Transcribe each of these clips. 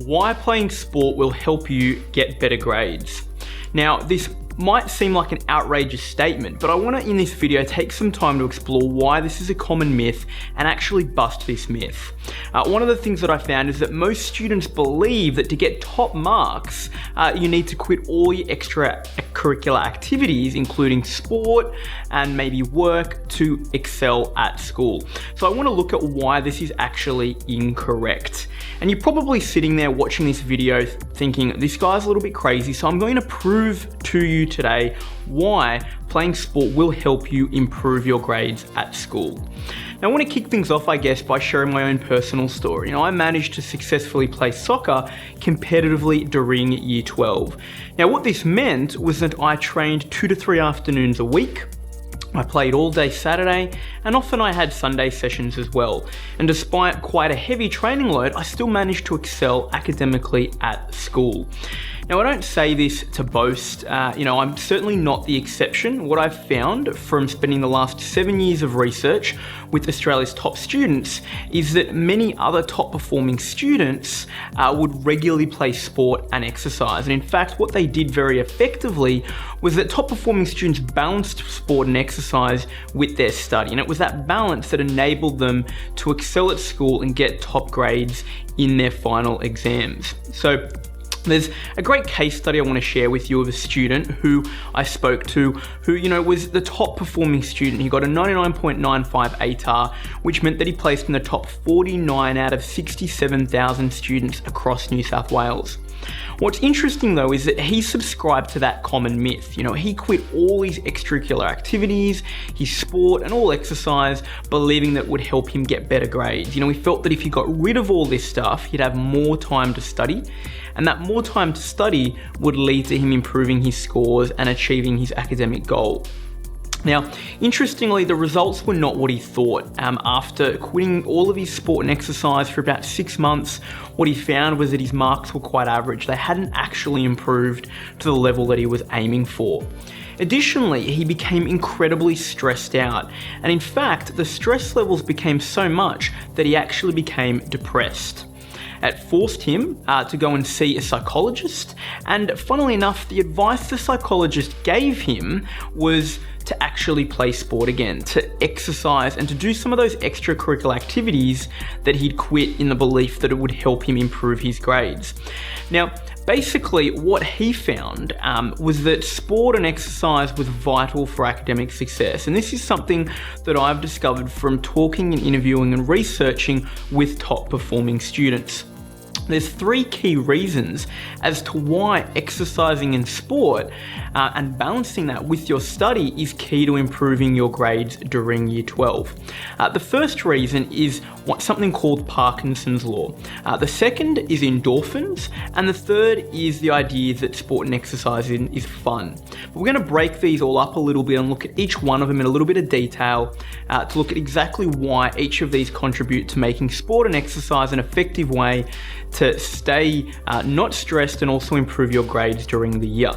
why playing sport will help you get better grades. Now, this might seem like an outrageous statement, but I want to, in this video, take some time to explore why this is a common myth and actually bust this myth. One of the things that I found is that most students believe that to get top marks, you need to quit all your extracurricular activities, including sport and maybe work, to excel at school. So I want to look at why this is actually incorrect. And you're probably sitting there watching this video thinking, this guy's a little bit crazy, so I'm going to prove to you today why playing sport will help you improve your grades at school. Now, I want to kick things off, I guess, by sharing my own personal story. I managed to successfully play soccer competitively during year 12. Now, what this meant was that I trained 2 to 3 afternoons a week. I played all day Saturday, and often I had Sunday sessions as well. And despite quite a heavy training load, I still managed to excel academically at school. Now, I don't say this to boast, I'm certainly not the exception. What I've found from spending the last 7 years of research with Australia's top students is that many other top performing students would regularly play sport and exercise. And in fact, what they did very effectively was that top performing students balanced sport and exercise with their study. And it was that balance that enabled them to excel at school and get top grades in their final exams. So there's a great case study I want to share with you of a student who I spoke to who, was the top performing student. He got a 99.95 ATAR, which meant that he placed in the top 49 out of 67,000 students across New South Wales. What's interesting though is that he subscribed to that common myth. He quit all his extracurricular activities, his sport and all exercise, believing that would help him get better grades. He felt that if he got rid of all this stuff, he'd have more time to study, and that more time to study would lead to him improving his scores and achieving his academic goal. Now, interestingly, the results were not what he thought. After quitting all of his sport and exercise for about 6 months, what he found was that his marks were quite average. They hadn't actually improved to the level that he was aiming for. Additionally, he became incredibly stressed out. And in fact, the stress levels became so much that he actually became depressed. It forced him to go and see a psychologist, and funnily enough, the advice the psychologist gave him was to actually play sport again, to exercise, and to do some of those extracurricular activities that he'd quit in the belief that it would help him improve his grades. Now, basically what he found was that sport and exercise was vital for academic success. And this is something that I've discovered from talking and interviewing and researching with top performing students. There's 3 key reasons as to why exercising in sport and balancing that with your study is key to improving your grades during year 12. The first reason is something called Parkinsons Law. The second is endorphins, and the third is the idea that sport and exercising is fun. But we're going to break these all up a little bit and look at each one of them in a little bit of detail to look at exactly why each of these contribute to making sport and exercise an effective way to stay not stressed and also improve your grades during the year.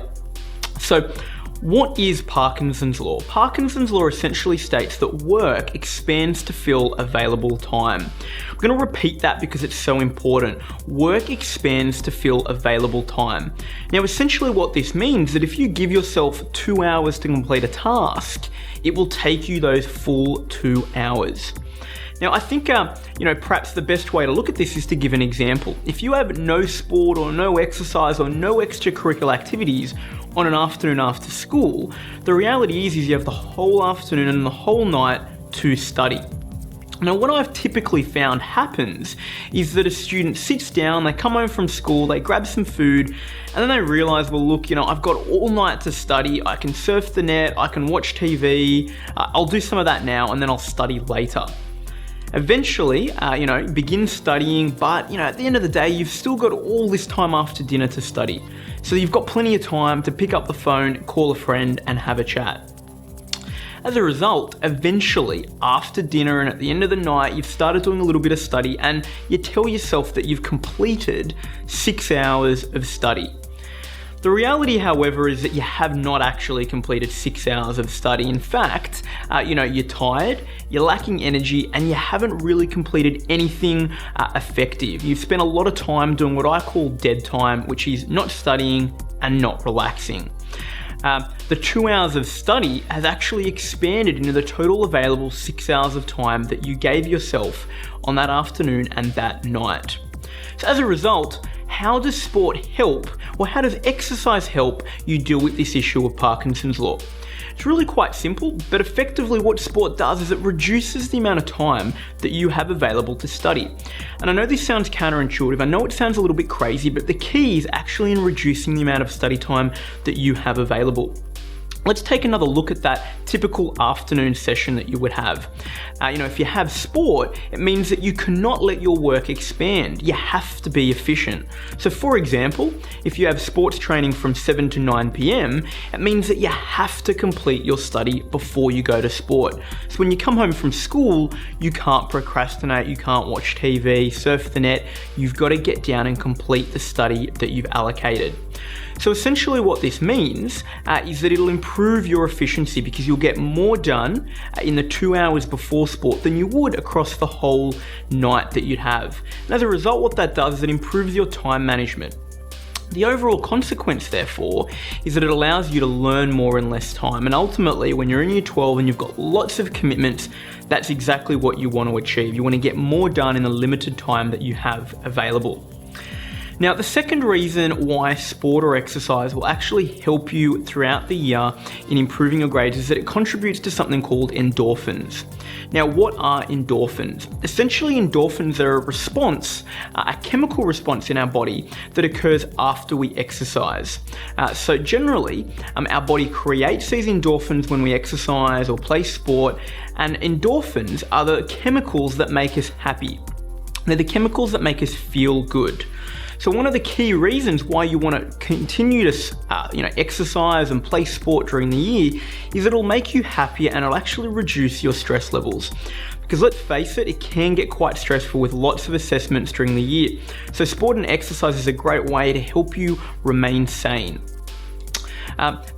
So, what is Parkinson's Law? Parkinson's Law essentially states that work expands to fill available time. I'm going to repeat that because it's so important. Work expands to fill available time. Now, essentially what this means is that if you give yourself 2 hours to complete a task, it will take you those full 2 hours. Now, I think, perhaps the best way to look at this is to give an example. If you have no sport or no exercise or no extracurricular activities on an afternoon after school, the reality is you have the whole afternoon and the whole night to study. Now, what I've typically found happens is that a student sits down, they come home from school, they grab some food, and then they realize, well, look, I've got all night to study, I can surf the net, I can watch TV, I'll do some of that now, and then I'll study later. Eventually, begin studying, but at the end of the day, you've still got all this time after dinner to study. So you've got plenty of time to pick up the phone, call a friend, and have a chat. As a result, eventually, after dinner and at the end of the night, you've started doing a little bit of study and you tell yourself that you've completed 6 hours of study. The reality, however, is that you have not actually completed 6 hours of study. In fact, you're tired, you're lacking energy, and you haven't really completed anything effective. You've spent a lot of time doing what I call dead time, which is not studying and not relaxing. The 2 hours of study has actually expanded into the total available 6 hours of time that you gave yourself on that afternoon and that night. So as a result, how does sport help, or how does exercise help you deal with this issue of Parkinson's Law? It's really quite simple, but effectively what sport does is it reduces the amount of time that you have available to study. And I know this sounds counterintuitive, I know it sounds a little bit crazy, but the key is actually in reducing the amount of study time that you have available. Let's take another look at that typical afternoon session that you would have. If you have sport, it means that you cannot let your work expand. You have to be efficient. So for example, if you have sports training from 7 to 9 p.m, it means that you have to complete your study before you go to sport. So when you come home from school, you can't procrastinate, you can't watch TV, surf the net. You've got to get down and complete the study that you've allocated. So essentially what this means is that it'll improve your efficiency because you'll get more done in the 2 hours before sport than you would across the whole night that you'd have. And as a result, what that does is it improves your time management. The overall consequence, therefore, is that it allows you to learn more in less time. And ultimately, when you're in year 12 and you've got lots of commitments, that's exactly what you want to achieve. You want to get more done in the limited time that you have available. Now, the second reason why sport or exercise will actually help you throughout the year in improving your grades is that it contributes to something called endorphins. Now, what are endorphins? Essentially, endorphins are a chemical response in our body that occurs after we exercise. So generally, our body creates these endorphins when we exercise or play sport, and endorphins are the chemicals that make us happy. They're the chemicals that make us feel good. So one of the key reasons why you want to continue to exercise and play sport during the year is it'll make you happier and it'll actually reduce your stress levels. Because let's face it, it can get quite stressful with lots of assessments during the year. So sport and exercise is a great way to help you remain sane.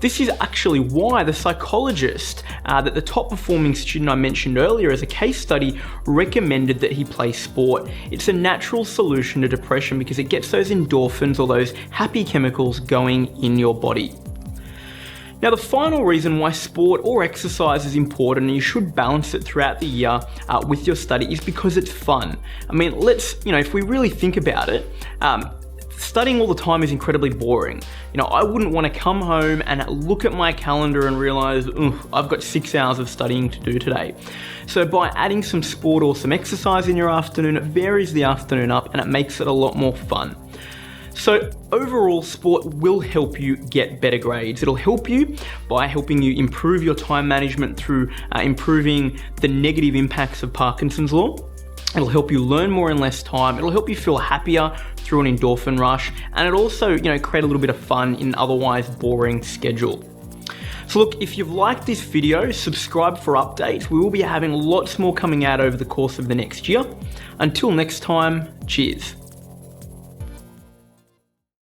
This is actually why the psychologist that the top performing student I mentioned earlier as a case study recommended that he play sport. It's a natural solution to depression because it gets those endorphins or those happy chemicals going in your body. Now, the final reason why sport or exercise is important and you should balance it throughout the year with your study is because it's fun. I mean, if we really think about it, studying all the time is incredibly boring. I wouldn't want to come home and look at my calendar and realize, I've got 6 hours of studying to do today. So by adding some sport or some exercise in your afternoon, it varies the afternoon up and it makes it a lot more fun. So overall, sport will help you get better grades. It'll help you by helping you improve your time management through improving the negative impacts of Parkinson's Law. It'll help you learn more in less time. It'll help you feel happier through an endorphin rush. And it'll also, create a little bit of fun in an otherwise boring schedule. So look, if you've liked this video, subscribe for updates. We will be having lots more coming out over the course of the next year. Until next time, cheers.